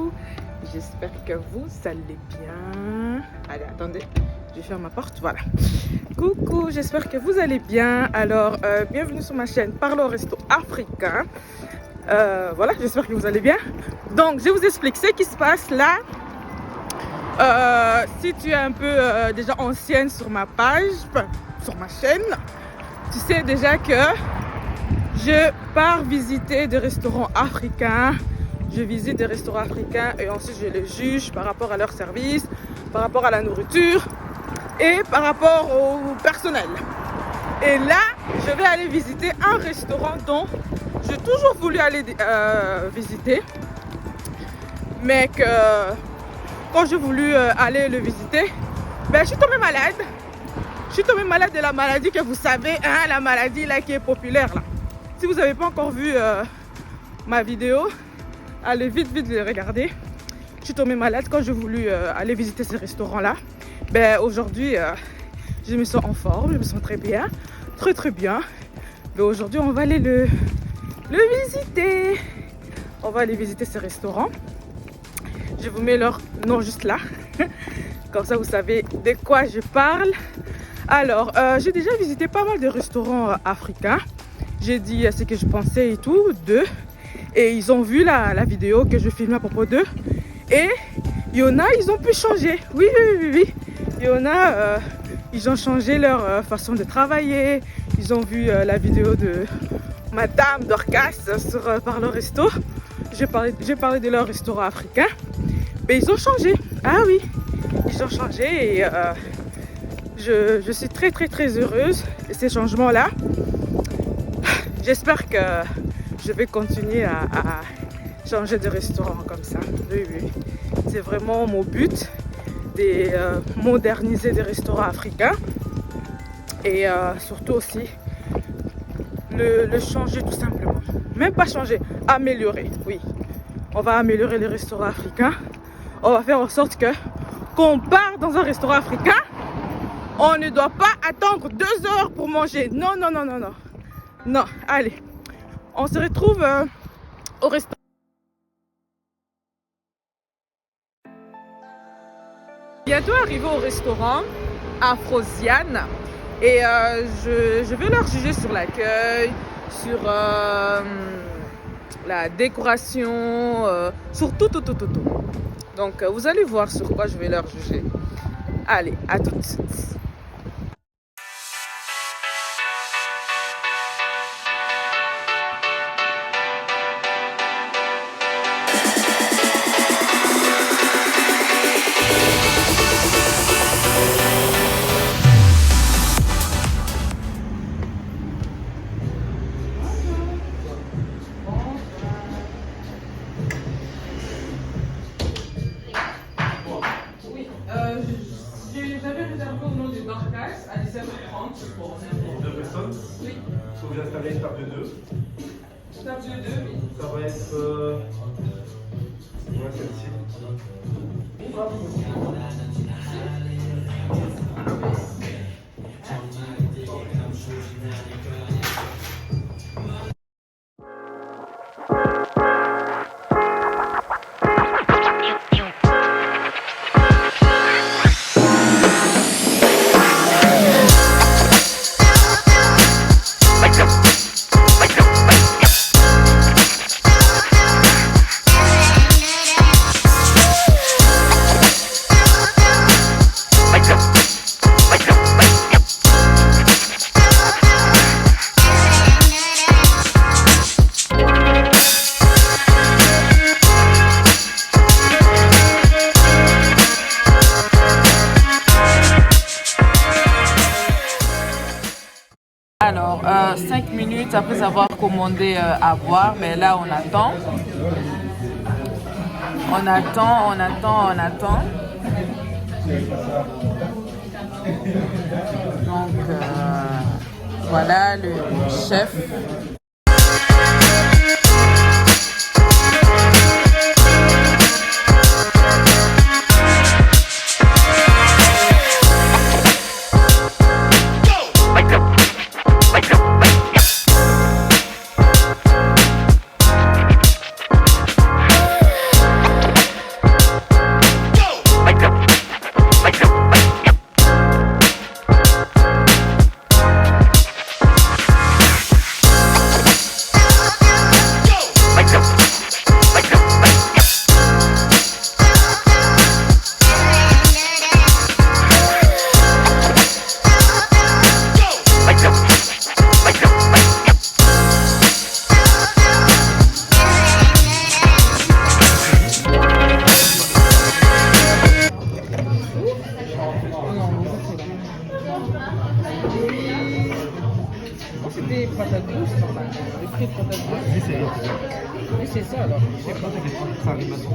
coucou, j'espère que vous allez bien. Allez, attendez, je vais faire ma porte, voilà. Coucou, j'espère que vous allez bien. Alors, bienvenue sur ma chaîne Parle au Resto Africain. Voilà, j'espère que vous allez bien. Donc, je vous explique ce qui se passe là. Si tu es un peu déjà ancienne sur ma page, sur ma chaîne, tu sais déjà que je pars visiter des restaurants africains. Je visite des restaurants africains et ensuite je les juge par rapport à leur service, par rapport à la nourriture et par rapport au personnel. Et là, je vais aller visiter un restaurant dont j'ai toujours voulu aller visiter, mais que quand j'ai voulu aller le visiter, ben, je suis tombée malade. Je suis tombée malade de la maladie que vous savez, hein, la maladie là qui est populaire là. Si vous n'avez pas encore vu ma vidéo, allez vite les regarder. Je suis tombée malade quand j'ai voulu aller visiter ce restaurant là. Ben aujourd'hui, je me sens en forme, je me sens très bien, très bien. Mais aujourd'hui, on va aller le visiter. On va aller visiter ce restaurant. Je vous mets leur nom juste là. Comme ça, vous savez de quoi je parle. Alors, j'ai déjà visité pas mal de restaurants africains. J'ai dit ce que je pensais et tout d'eux. Et ils ont vu la vidéo que je filmais à propos d'eux. Et il y en a, ils ont pu changer. Oui. Il y en a, ils ont changé leur façon de travailler. Ils ont vu la vidéo de Madame Dorcas sur Parle au Resto. J'ai parlé de leur restaurant africain. Mais ils ont changé. Ah oui, ils ont changé et je suis très heureuse de ces changements-là. J'espère que je vais continuer à changer de restaurant comme ça. Oui. C'est vraiment mon but de moderniser des restaurants africains et surtout aussi le changer tout simplement. Même pas changer, améliorer. Oui, on va améliorer les restaurants africains. On va faire en sorte que quand on part dans un restaurant africain, on ne doit pas attendre 2 heures pour manger. Non. Non, allez. On se retrouve au restaurant. Bientôt arrivé au restaurant Afrosiane. Et je vais leur juger sur l'accueil, sur la décoration, sur tout. Donc vous allez voir sur quoi je vais leur juger. Allez, à tout de suite. J'avais réservé au nom de Dorcas à 17h30 pour 2 personnes. Oui. Il faut vous installer une table de 2. Table de 2, oui. Ça va être ouais, celle-ci. Alors, 5 minutes après avoir commandé à boire, mais là on attend. On attend. Donc, voilà le chef. des patates douces, normalement. Des frites patates douces. Oui, c'est Oui, c'est ça alors. je sais pas, ça arrive maintenant.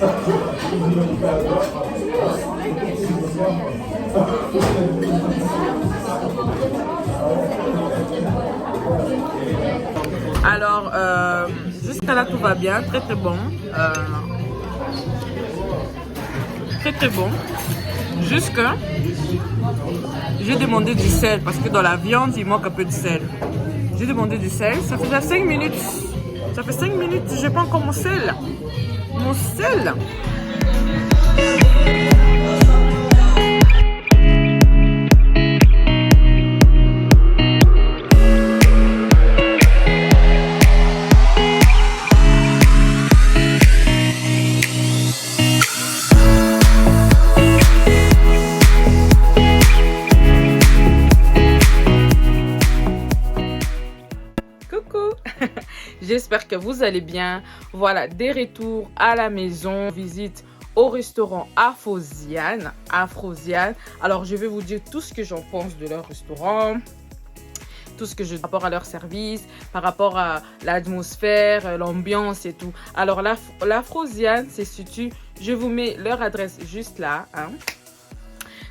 D'accord. Alors, jusqu'à là, tout va bien. Très, très bon. Très, très bon. Jusqu'à... J'ai demandé du sel parce que dans la viande, il manque un peu de sel. J'ai demandé du sel. Ça fait déjà 5 minutes. Ça fait 5 minutes que je n'ai pas encore mon sel. Mon sel. J'espère que vous allez bien. Voilà, des retours à la maison, visite au restaurant Afrosian. Alors, je vais vous dire tout ce que j'en pense de leur restaurant, tout ce que je par rapport à leur service, par rapport à l'atmosphère, l'ambiance et tout. Alors, l'Afrosian se situe, je vous mets leur adresse juste là. Hein.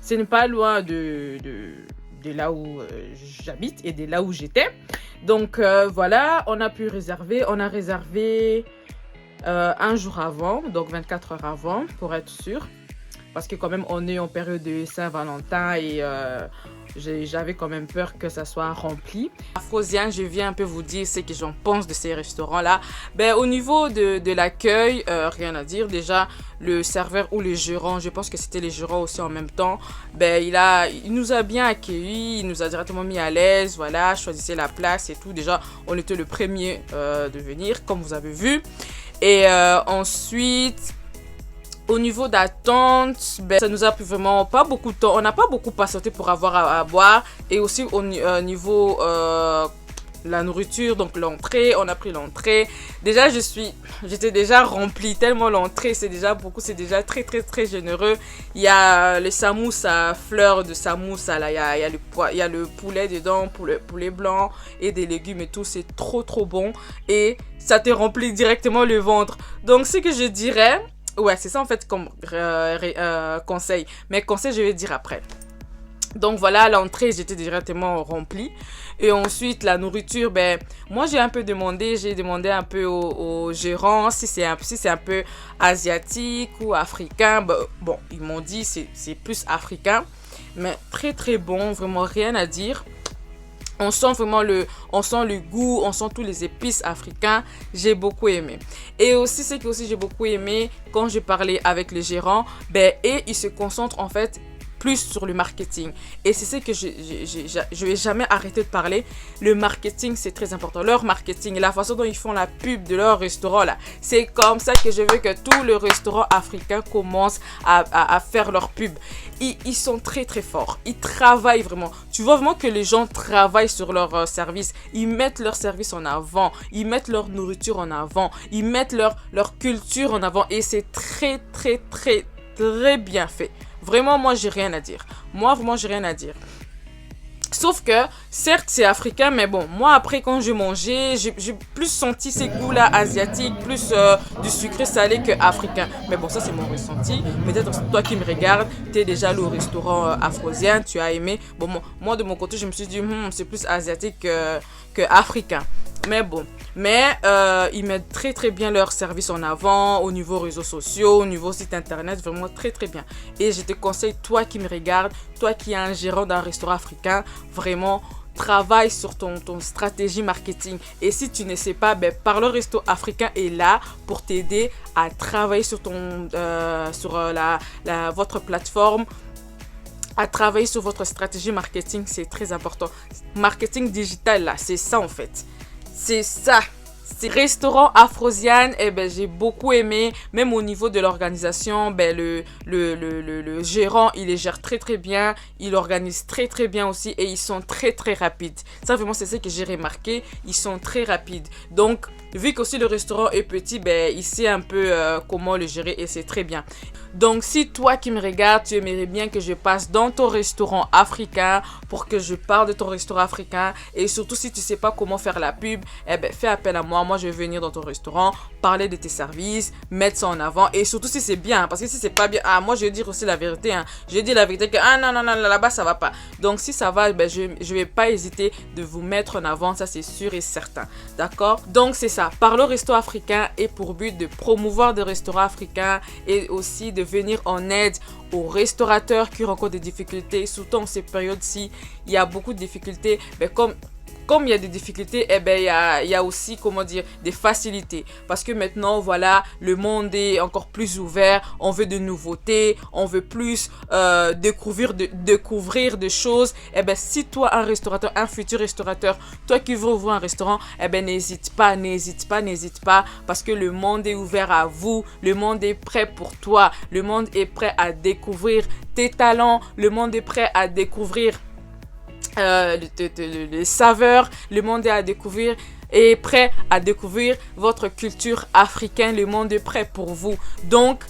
Ce n'est pas loin de là où j'habite et de là où j'étais. Donc voilà, on a pu réserver. On a réservé un jour avant, donc 24 heures avant pour être sûr. Parce que quand même, on est en période de Saint-Valentin et j'avais quand même peur que ça soit rempli. Afrosian, je viens un peu vous dire ce que j'en pense de ces restaurants-là. Ben, au niveau de l'accueil, rien à dire. Déjà, le serveur ou le gérant, je pense que c'était les gérants aussi en même temps, ben, il nous a bien accueillis, il nous a directement mis à l'aise. Voilà, choisissez la place et tout. Déjà, on était le premier de venir, comme vous avez vu. Et ensuite... Au niveau d'attente, ben, ça nous a pris vraiment pas beaucoup de temps. On n'a pas beaucoup patienté pour avoir à boire. Et aussi au niveau la nourriture, donc l'entrée, on a pris l'entrée. Déjà, j'étais déjà remplie tellement l'entrée, c'est déjà beaucoup, c'est déjà très très très généreux. Il y a les samoussas, fleurs de samoussa, là, il y a le poulet dedans, poulet blanc et des légumes et tout, c'est trop trop bon. Et ça te remplit directement le ventre. Donc, ce que je dirais... Ouais, c'est ça en fait comme conseil. Mais conseil, je vais dire après. Donc voilà, à l'entrée, j'étais directement remplie. Et ensuite, la nourriture, ben, moi j'ai un peu demandé, un peu au gérant si c'est un peu asiatique ou africain. Ben, bon, ils m'ont dit c'est plus africain. Mais très très bon, vraiment rien à dire. On sent vraiment le goût, on sent tous les épices africains. J'ai beaucoup aimé. Et aussi, ce que j'ai beaucoup aimé, quand j'ai parlé avec les gérants, ben, et ils se concentrent en fait plus sur le marketing. Et c'est ce que je vais jamais arrêter de parler. Le marketing, c'est très important. Leur marketing, la façon dont ils font la pub de leur restaurant, là, c'est comme ça que je veux que tous les restaurants africains commencent à faire leur pub. Ils sont très très forts. Ils travaillent vraiment. Tu vois vraiment que les gens travaillent sur leur service. Ils mettent leur service en avant. Ils mettent leur nourriture en avant. Ils mettent leur culture en avant. Et c'est très très très très bien fait. Vraiment, moi, j'ai rien à dire. Moi, vraiment, j'ai rien à dire. Sauf que, certes, c'est africain, mais bon, moi, après, quand j'ai mangé, j'ai plus senti ces goûts-là asiatiques, plus du sucré salé que africain. Mais bon, ça, c'est mon ressenti. Peut-être toi qui me regardes, tu es déjà allé au restaurant Afrosian, tu as aimé. Bon, moi, de mon côté, je me suis dit, c'est plus asiatique que africain. Mais bon, ils mettent très très bien leur service en avant au niveau réseaux sociaux, au niveau site internet, vraiment très très bien. Et je te conseille, toi qui me regardes, toi qui es un gérant d'un restaurant africain, vraiment travaille sur ton stratégie marketing. Et si tu ne sais pas, ben, Parle Resto Africain est là pour t'aider à travailler sur votre plateforme, à travailler sur votre stratégie marketing. C'est très important. Marketing digital, là, c'est ça en fait. C'est ça. C'est restaurant Afrosian, ben, j'ai beaucoup aimé. Même au niveau de l'organisation, ben, le gérant, il les gère très très bien. Il organise très très bien aussi. Et ils sont très très rapides. Ça vraiment, c'est ce que j'ai remarqué. Ils sont très rapides. Donc, vu qu'aussi le restaurant est petit, ben, il sait un peu comment le gérer et c'est très bien. Donc, si toi qui me regardes, tu aimerais bien que je passe dans ton restaurant africain pour que je parle de ton restaurant africain et surtout si tu sais pas comment faire la pub, eh ben, fais appel à moi. Moi, je vais venir dans ton restaurant, parler de tes services, mettre ça en avant et surtout si c'est bien, parce que si c'est pas bien, moi, je vais dire aussi la vérité. Je vais dire la vérité que, non, là-bas, ça va pas. Donc, si ça va, ben, je vais pas hésiter de vous mettre en avant, ça c'est sûr et certain. D'accord? Donc, c'est ça. Parler au resto africain est pour but de promouvoir des restaurants africains et aussi de venir en aide aux restaurateurs qui rencontrent des difficultés, surtout en ces périodes-ci, il y a beaucoup de difficultés, mais comme il y a des difficultés, eh ben, il y a aussi, comment dire, des facilités. Parce que maintenant, voilà, le monde est encore plus ouvert. On veut de nouveautés. On veut plus découvrir de choses. Eh ben, si toi, un restaurateur, un futur restaurateur, toi qui veux ouvrir un restaurant, eh ben, n'hésite pas. Parce que le monde est ouvert à vous. Le monde est prêt pour toi. Le monde est prêt à découvrir tes talents. Le monde est prêt à découvrir les saveurs, le monde est prêt à découvrir votre culture africaine, le monde est prêt pour vous. Donc,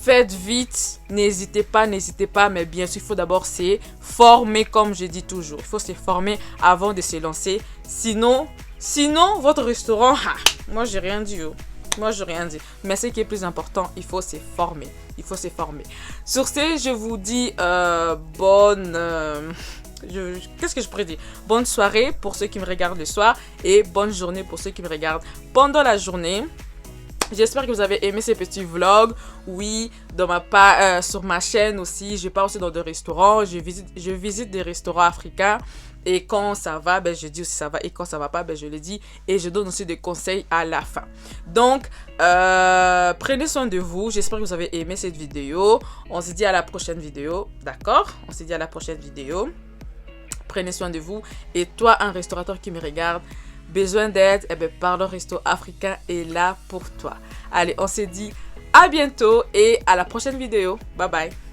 faites vite, n'hésitez pas, mais bien sûr, il faut d'abord se former, comme je dis toujours. Il faut se former avant de se lancer. Sinon, votre restaurant, moi, j'ai rien dit. Mais ce qui est plus important, il faut se former. Sur ce, je vous dis qu'est-ce que je pourrais dire? Bonne soirée pour ceux qui me regardent le soir et bonne journée pour ceux qui me regardent pendant la journée. J'espère que vous avez aimé ces petits vlogs. Oui, sur ma chaîne aussi, je pars aussi dans des restaurants. Je visite des restaurants africains. Et quand ça va, ben, je dis aussi ça va. Et quand ça va pas, ben, je le dis. Et je donne aussi des conseils à la fin. Donc, prenez soin de vous. J'espère que vous avez aimé cette vidéo. On se dit à la prochaine vidéo. D'accord? On se dit à la prochaine vidéo. Prenez soin de vous. Et toi, un restaurateur qui me regarde, besoin d'aide, eh bien, Parlons Resto Africain est là pour toi. Allez, on se dit à bientôt et à la prochaine vidéo. Bye bye.